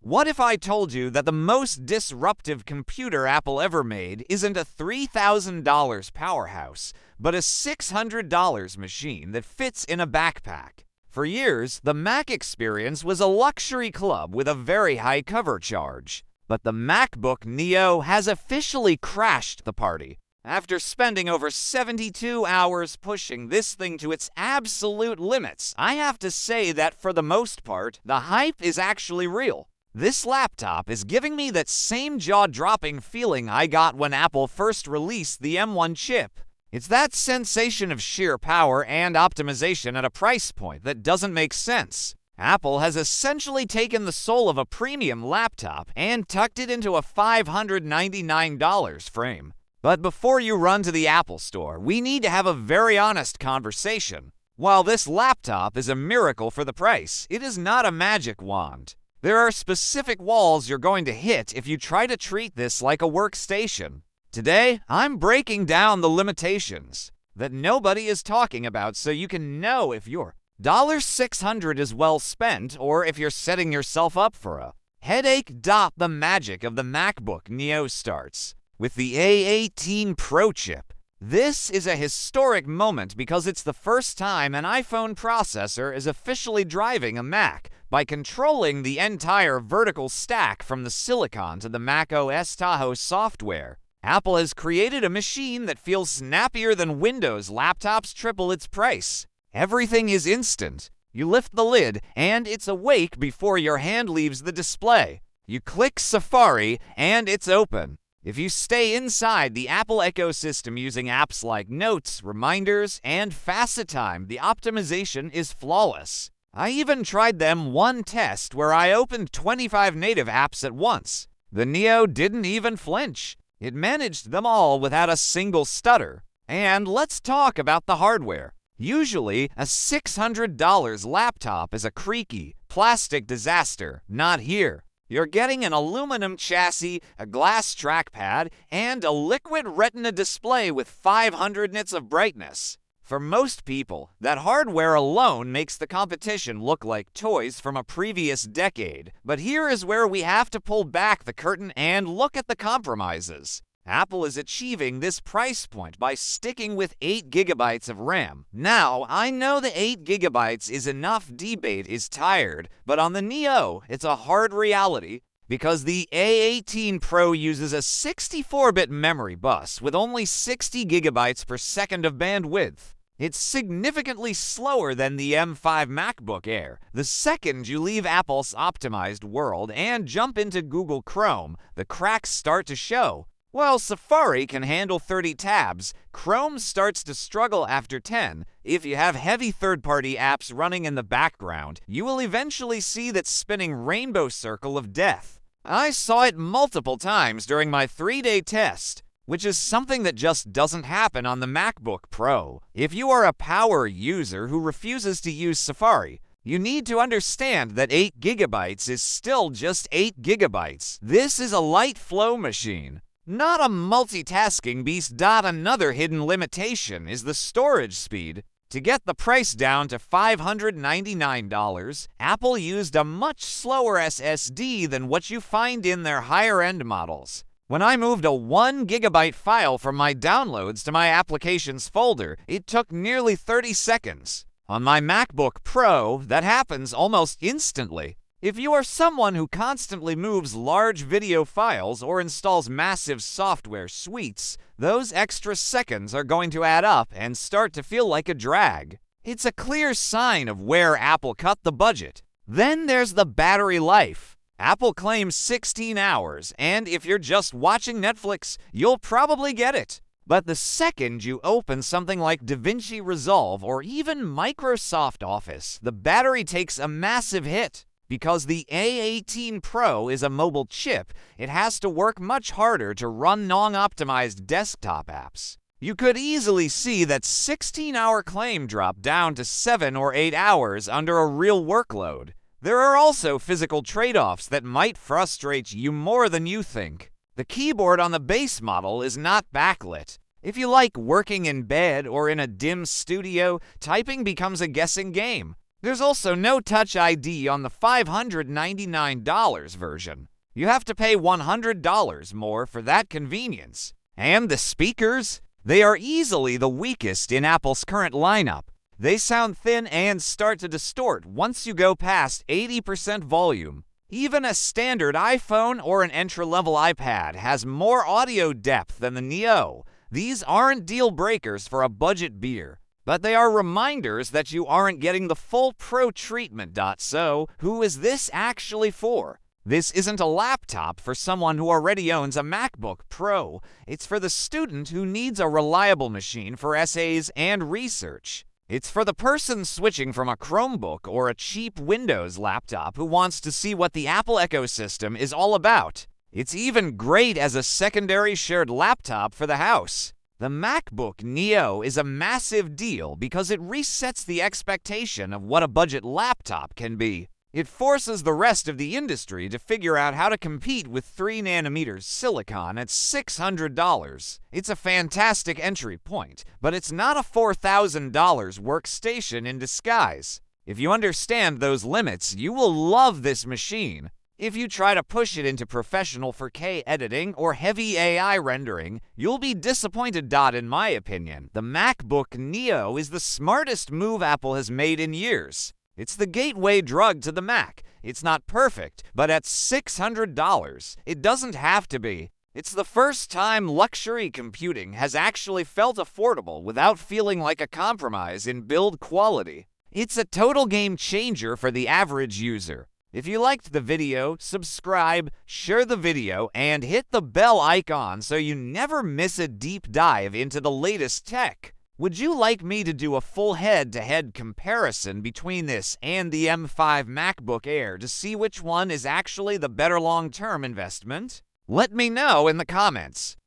What if I told you that the most disruptive computer Apple ever made isn't a $3,000 powerhouse, but a $600 machine that fits in a backpack? For years, the Mac experience was a luxury club with a very high cover charge. But the MacBook Neo has officially crashed the party. After spending over 72 hours pushing this thing to its absolute limits, I have to say that for the most part, the hype is actually real. This laptop is giving me that same jaw-dropping feeling I got when Apple first released the M1 chip. It's that sensation of sheer power and optimization at a price point that doesn't make sense. Apple has essentially taken the soul of a premium laptop and tucked it into a $599 frame. But before you run to the Apple Store, we need to have a very honest conversation. While this laptop is a miracle for the price, it is not a magic wand. There are specific walls you're going to hit if you try to treat this like a workstation. Today, I'm breaking down the limitations that nobody is talking about so you can know if your $600 is well spent or if you're setting yourself up for a headache. The magic of the MacBook Neo starts with the A18 Pro chip. This is a historic moment because it's the first time an iPhone processor is officially driving a Mac by controlling the entire vertical stack from the silicon to the macOS Tahoe software. Apple has created a machine that feels snappier than Windows laptops triple its price. Everything is instant. You lift the lid, and it's awake before your hand leaves the display. You click Safari, and it's open. If you stay inside the Apple ecosystem using apps like Notes, Reminders, and FaceTime, the optimization is flawless. I even tried them one test where I opened 25 native apps at once. The Neo didn't even flinch. It managed them all without a single stutter. And let's talk about the hardware. Usually, a $600 laptop is a creaky, plastic disaster. Not here. You're getting an aluminum chassis, a glass trackpad, and a liquid retina display with 500 nits of brightness. For most people, that hardware alone makes the competition look like toys from a previous decade. But here is where we have to pull back the curtain and look at the compromises. Apple is achieving this price point by sticking with 8 GB of RAM. Now, I know the 8 GB is enough debate is tired, but on the Neo, it's a hard reality because the A18 Pro uses a 64-bit memory bus with only 60 GB per second of bandwidth. It's significantly slower than the M5 MacBook Air. The second you leave Apple's optimized world and jump into Google Chrome, the cracks start to show. While Safari can handle 30 tabs, Chrome starts to struggle after 10. If you have heavy third-party apps running in the background, you will eventually see that spinning rainbow circle of death. I saw it multiple times during my 3-day test, which is something that just doesn't happen on the MacBook Pro. If you are a power user who refuses to use Safari, you need to understand that 8 GB is still just 8 GB. This is a light flow machine, not a multitasking beast. Another hidden limitation is the storage speed. To get the price down to $599, Apple used a much slower SSD than what you find in their higher-end models. When I moved a 1 GB file from my downloads to my applications folder, it took nearly 30 seconds. On my MacBook Pro, that happens almost instantly. If you are someone who constantly moves large video files or installs massive software suites, those extra seconds are going to add up and start to feel like a drag. It's a clear sign of where Apple cut the budget. Then there's the battery life. Apple claims 16 hours, and if you're just watching Netflix, you'll probably get it. But the second you open something like DaVinci Resolve or even Microsoft Office, the battery takes a massive hit. Because the A18 Pro is a mobile chip, it has to work much harder to run non-optimized desktop apps. You could easily see that 16-hour claim drop down to 7 or 8 hours under a real workload. There are also physical trade-offs that might frustrate you more than you think. The keyboard on the base model is not backlit. If you like working in bed or in a dim studio, typing becomes a guessing game. There's also no Touch ID on the $599 version. You have to pay $100 more for that convenience. And the speakers? They are easily the weakest in Apple's current lineup. They sound thin and start to distort once you go past 80% volume. Even a standard iPhone or an entry-level iPad has more audio depth than the Neo. These aren't deal breakers for a budget beer, but they are reminders that you aren't getting the full pro treatment. So, who is this actually for? This isn't a laptop for someone who already owns a MacBook Pro. It's for the student who needs a reliable machine for essays and research. It's for the person switching from a Chromebook or a cheap Windows laptop who wants to see what the Apple ecosystem is all about. It's even great as a secondary shared laptop for the house. The MacBook Neo is a massive deal because it resets the expectation of what a budget laptop can be. It forces the rest of the industry to figure out how to compete with 3nm silicon at $600. It's a fantastic entry point, but it's not a $4,000 workstation in disguise. If you understand those limits, you will love this machine. If you try to push it into professional 4K editing or heavy AI rendering, you'll be disappointed. In my opinion, the MacBook Neo is the smartest move Apple has made in years. It's the gateway drug to the Mac. It's not perfect, but at $600, it doesn't have to be. It's the first time luxury computing has actually felt affordable without feeling like a compromise in build quality. It's a total game changer for the average user. If you liked the video, subscribe, share the video, and hit the bell icon so you never miss a deep dive into the latest tech. Would you like me to do a full head-to-head comparison between this and the M5 MacBook Air to see which one is actually the better long-term investment? Let me know in the comments.